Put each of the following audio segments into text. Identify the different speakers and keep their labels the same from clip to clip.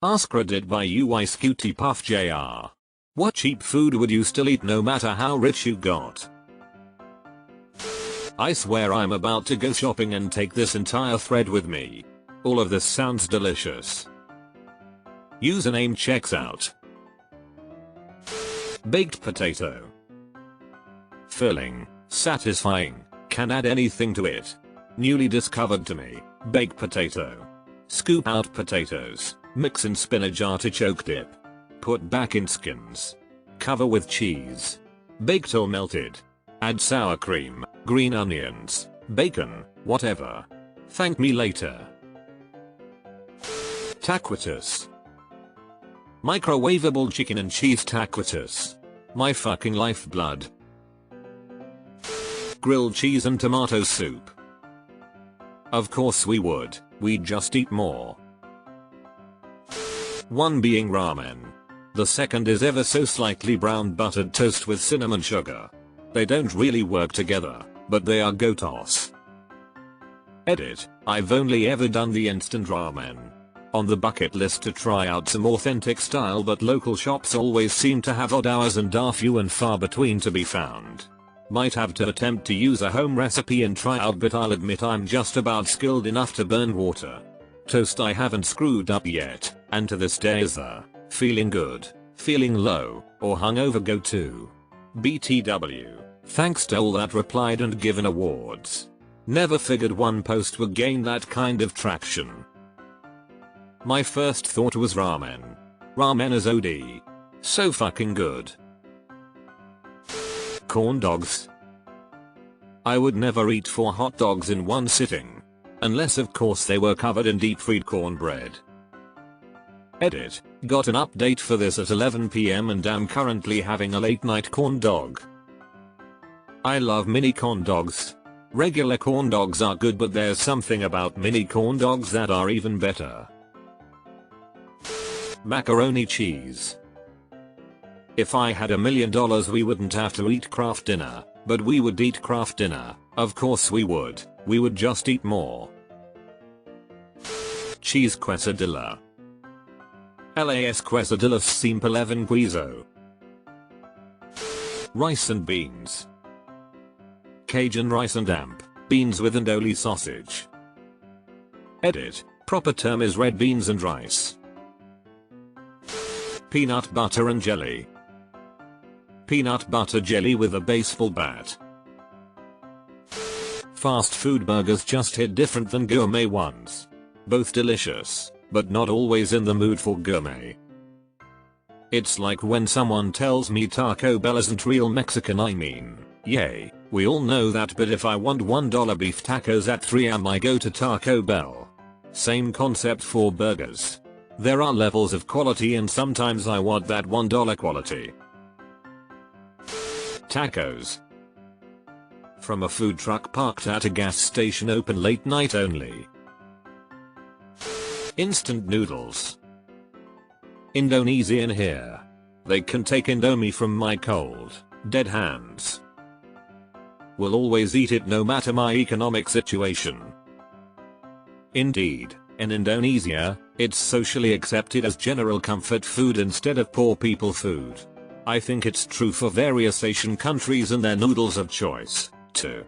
Speaker 1: AskReddit by Cutie Puff Jr. What cheap food would you still eat no matter how rich you got? I swear I'm about to go shopping and take this entire thread with me. All of this sounds delicious. Username checks out. Baked potato. Filling, satisfying, can add anything to it. Newly discovered to me, baked potato. Scoop out potatoes, mix in spinach artichoke dip. Put back in skins. Cover with cheese. Baked or melted. Add sour cream, green onions, bacon, whatever. Thank me later. Taquitos. Microwavable chicken and cheese taquitos. My fucking lifeblood. Grilled cheese and tomato soup. Of course we would, we'd just eat more. One being ramen. The second is ever so slightly brown buttered toast with cinnamon sugar. They don't really work together, but they are go toss. Edit, I've only ever done the instant ramen. On the bucket list to try out some authentic style, but local shops always seem to have odd hours and are few and far between to be found. Might have to attempt to use a home recipe and try out, but I'll admit I'm just about skilled enough to burn water. Toast I haven't screwed up yet, and to this day is the feeling good, feeling low, or hungover go-to. BTW. Thanks to all that replied and given awards. Never figured one post would gain that kind of traction. My first thought was ramen. Ramen is OD. So fucking good. Corn dogs. I would never eat 4 hot dogs in one sitting. Unless of course they were covered in deep fried cornbread. Edit, got an update for this at 11 PM and am currently having a late night corn dog. I love mini corn dogs. Regular corn dogs are good, but there's something about mini corn dogs that are even better. Macaroni cheese. If I had $1 million we wouldn't have to eat Kraft dinner, but we would eat Kraft dinner, of course we would just eat more. Cheese quesadilla. LAS quesadillas simple even guiso. Rice and beans. Cajun rice and amp, beans with andouille sausage. Edit, proper term is red beans and rice. Peanut butter and jelly. Peanut butter jelly with a baseball bat. Fast food burgers just hit different than gourmet ones. Both delicious, but not always in the mood for gourmet. It's like when someone tells me Taco Bell isn't real Mexican. I mean, yay, we all know that, but if I want $1 beef tacos at 3 am I go to Taco Bell. Same concept for burgers. There are levels of quality and sometimes I want that $1 quality. Tacos. From a food truck parked at a gas station, open late night only. Instant noodles. Indonesian here. They can take Indomie from my cold, dead hands. Will always eat it no matter my economic situation. Indeed, in Indonesia, it's socially accepted as general comfort food instead of poor people food. I think it's true for various Asian countries and their noodles of choice, too.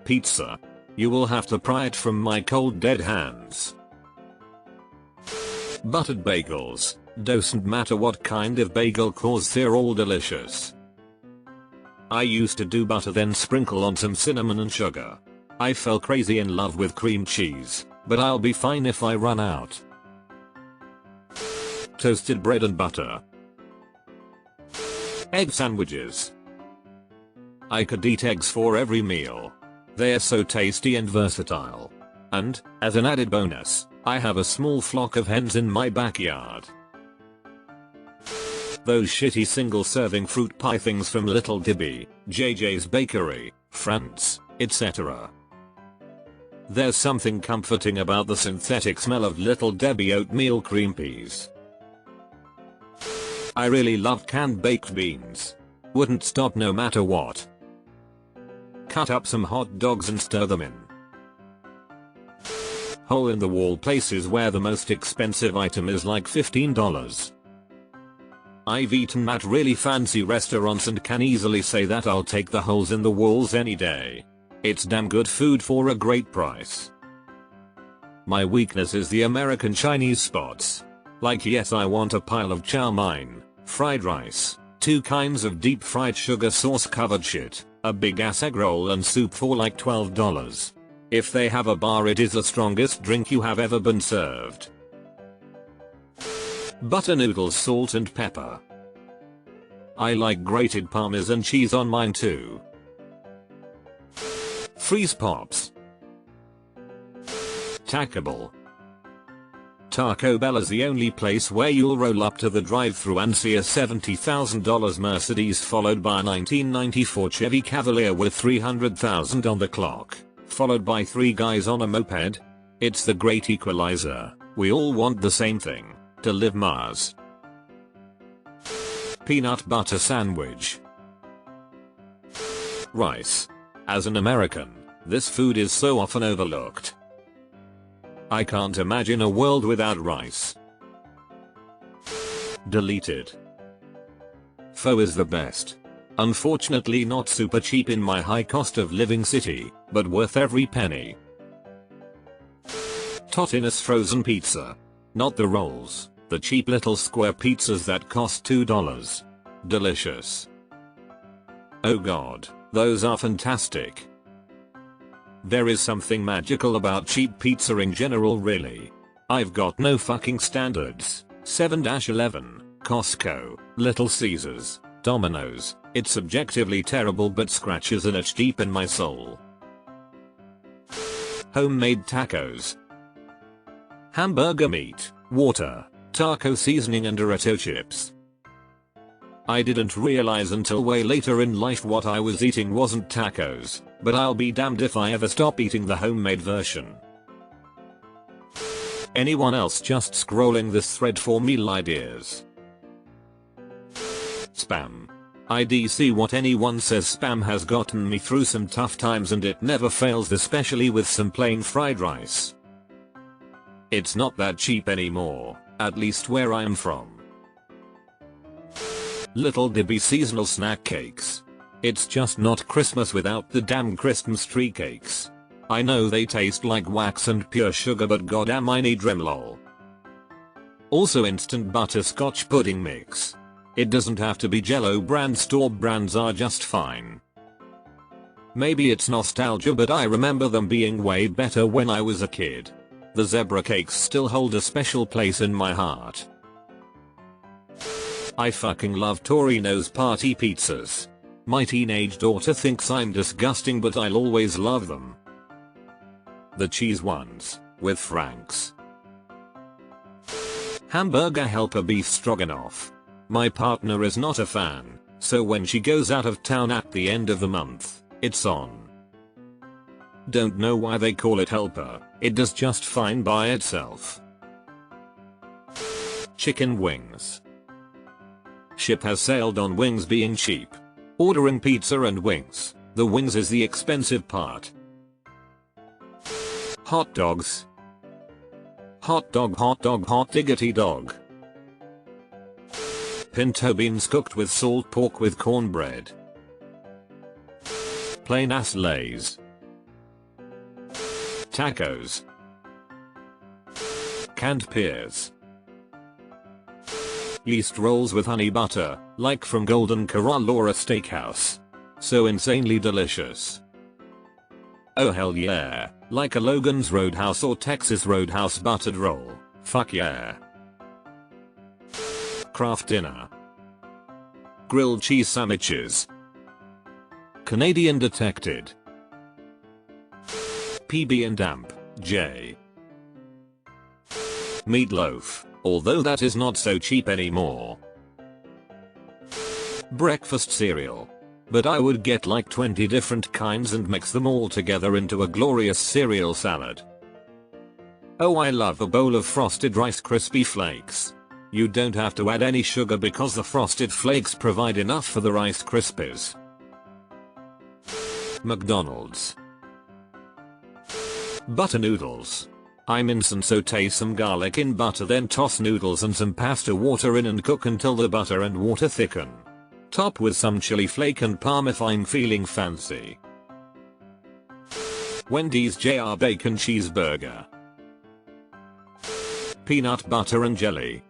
Speaker 1: Pizza. You will have to pry it from my cold dead hands. Buttered bagels. Doesn't matter what kind of bagel cause they're all delicious. I used to do butter then sprinkle on some cinnamon and sugar. I fell crazy in love with cream cheese, but I'll be fine if I run out. Toasted bread and butter. Egg sandwiches. I could eat eggs for every meal. They're so tasty and versatile. And, as an added bonus, I have a small flock of hens in my backyard. Those shitty single serving fruit pie things from Little Debbie, JJ's Bakery, France, etc. There's something comforting about the synthetic smell of Little Debbie oatmeal cream peas. I really love canned baked beans. Wouldn't stop no matter what. Cut up some hot dogs and stir them in. hole in the wall places where the most expensive item is like $15. I've eaten at really fancy restaurants and can easily say that I'll take the holes in the walls any day. It's damn good food for a great price. My weakness is the American Chinese spots. Like yes, I want a pile of chow mein, fried rice, 2 kinds of deep fried sugar sauce covered shit, a big ass egg roll and soup for like $12. If they have a bar, it is the strongest drink you have ever been served. Butter noodles, salt and pepper. I like grated parmesan cheese on mine too. Freeze pops. Tackable. Taco Bell is the only place where you'll roll up to the drive-thru and see a $70,000 Mercedes followed by a 1994 Chevy Cavalier with 300,000 on the clock, followed by 3 guys on a moped. It's the great equalizer. We all want the same thing. To live Mars. Peanut butter sandwich. Rice. As an American, this food is so often overlooked. I can't imagine a world without rice. Deleted. Pho is the best. Unfortunately not super cheap in my high cost of living city, but worth every penny. Totino's frozen pizza. Not the rolls, the cheap little square pizzas that cost $2. Delicious. Oh god, those are fantastic. There is something magical about cheap pizza in general really. I've got no fucking standards. 7-Eleven, Costco, Little Caesars, Domino's, it's subjectively terrible but scratches an itch deep in my soul. Homemade tacos. Hamburger meat, water, taco seasoning and Dorito chips. I didn't realize until way later in life what I was eating wasn't tacos, but I'll be damned if I ever stop eating the homemade version. Anyone else just scrolling this thread for meal ideas? Spam. I see what anyone says, spam has gotten me through some tough times and it never fails, especially with some plain fried rice. It's not that cheap anymore, at least where I am from. Little Debbie seasonal snack cakes. It's just not Christmas without the damn Christmas tree cakes. I know they taste like wax and pure sugar, but goddamn I need them lol. Also instant butterscotch pudding mix. It doesn't have to be Jello brand, store brands are just fine. Maybe it's nostalgia, but I remember them being way better when I was a kid. The zebra cakes still hold a special place in my heart. I fucking love Torino's party pizzas. My teenage daughter thinks I'm disgusting, but I'll always love them. The cheese ones, with Frank's. Hamburger helper beef stroganoff. My partner is not a fan, so when she goes out of town at the end of the month, it's on. Don't know why they call it helper, it does just fine by itself. Chicken wings. Ship has sailed on wings being cheap. Ordering pizza and wings, the wings is the expensive part. Hot dogs. Hot dog, hot diggity dog. Pinto beans cooked with salt pork with cornbread. Plain ass Lays. Tacos. Canned pears. Yeast rolls with honey butter, like from Golden Corral or a steakhouse. So insanely delicious. Oh hell yeah, like a Logan's Roadhouse or Texas Roadhouse buttered roll, fuck yeah. Kraft dinner. Grilled cheese sandwiches. Canadian detected. PB and damp, J. Meatloaf, although that is not so cheap anymore. Breakfast cereal. But I would get like 20 different kinds and mix them all together into a glorious cereal salad. Oh, I love a bowl of frosted Rice Krispie flakes. You don't have to add any sugar because the frosted flakes provide enough for the Rice Krispies. McDonald's. Butter noodles. I'm instant. Saute some garlic in butter, then toss noodles and some pasta water in and cook until the butter and water thicken. Top with some chili flake and parm if I'm feeling fancy. Wendy's JR Bacon Cheeseburger. Peanut butter and jelly.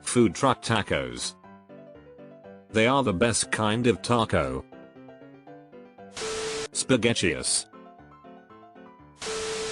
Speaker 1: Food truck tacos. They are the best kind of taco. Spaghettious.